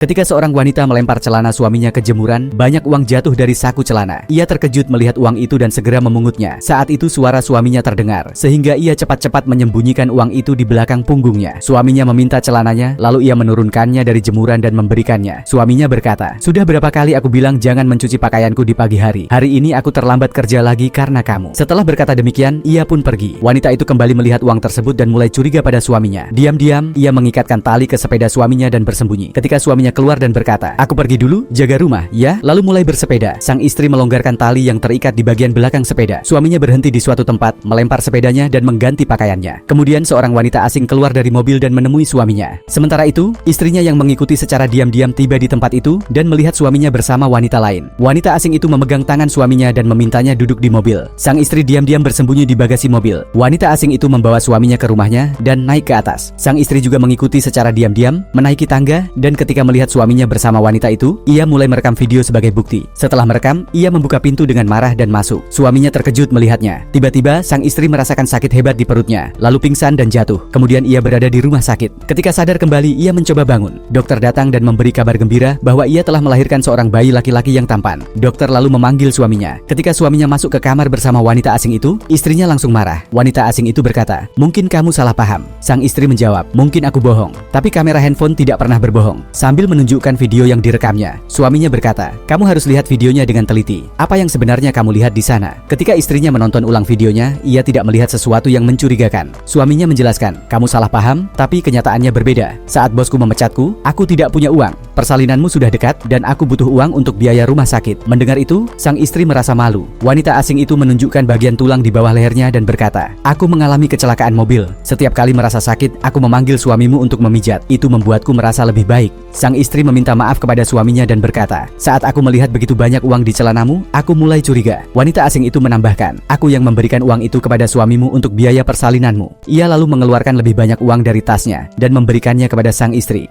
Ketika seorang wanita melempar celana suaminya ke jemuran, banyak uang jatuh dari saku celana. Ia terkejut melihat uang itu dan segera memungutnya. Saat itu suara suaminya terdengar, sehingga ia cepat-cepat menyembunyikan uang itu di belakang punggungnya. Suaminya meminta celananya, lalu ia menurunkannya dari jemuran dan memberikannya. Suaminya berkata, "Sudah berapa kali aku bilang jangan mencuci pakaianku di pagi hari. Hari ini aku terlambat kerja lagi karena kamu." Setelah berkata demikian, ia pun pergi. Wanita itu kembali melihat uang tersebut dan mulai curiga pada suaminya. Diam-diam, ia mengikatkan tali ke sepeda suaminya dan bersembunyi. Ketika suaminya keluar dan berkata, "Aku pergi dulu, jaga rumah, ya?" Lalu mulai bersepeda. Sang istri melonggarkan tali yang terikat di bagian belakang sepeda. Suaminya berhenti di suatu tempat, melempar sepedanya dan mengganti pakaiannya. Kemudian seorang wanita asing keluar dari mobil dan menemui suaminya. Sementara itu, istrinya yang mengikuti secara diam-diam tiba di tempat itu dan melihat suaminya bersama wanita lain. Wanita asing itu memegang tangan suaminya dan memintanya duduk di mobil. Sang istri diam-diam bersembunyi di bagasi mobil. Wanita asing itu membawa suaminya ke rumahnya dan naik ke atas. Sang istri juga mengikuti secara diam-diam, menaiki tangga, dan ketika melihat suaminya bersama wanita itu, ia mulai merekam video sebagai bukti. Setelah merekam, ia membuka pintu dengan marah dan masuk. Suaminya terkejut melihatnya. Tiba-tiba, sang istri merasakan sakit hebat di perutnya, lalu pingsan dan jatuh. Kemudian ia berada di rumah sakit. Ketika sadar kembali, ia mencoba bangun. Dokter datang dan memberi kabar gembira bahwa ia telah melahirkan seorang bayi laki-laki yang tampan. Dokter lalu memanggil suaminya. Ketika suaminya masuk ke kamar bersama wanita asing itu, istrinya langsung marah. Wanita asing itu berkata, "Mungkin kamu salah paham." Sang istri menjawab, "Mungkin aku bohong, tapi kamera handphone tidak pernah berbohong." Sambil menunjukkan video yang direkamnya, suaminya berkata, "Kamu harus lihat videonya dengan teliti. Apa yang sebenarnya kamu lihat di sana?" Ketika istrinya menonton ulang videonya, ia tidak melihat sesuatu yang mencurigakan. Suaminya menjelaskan, "Kamu salah paham, tapi kenyataannya berbeda. Saat bosku memecatku, aku tidak punya uang. Persalinanmu sudah dekat dan aku butuh uang untuk biaya rumah sakit." Mendengar itu, sang istri merasa malu. Wanita asing itu menunjukkan bagian tulang di bawah lehernya dan berkata, "Aku mengalami kecelakaan mobil. Setiap kali merasa sakit, aku memanggil suamimu untuk memijat. Itu membuatku merasa lebih baik." Sang istri meminta maaf kepada suaminya dan berkata, "Saat aku melihat begitu banyak uang di celanamu, aku mulai curiga." Wanita asing itu menambahkan, "Aku yang memberikan uang itu kepada suamimu untuk biaya persalinanmu." Ia lalu mengeluarkan lebih banyak uang dari tasnya dan memberikannya kepada sang istri.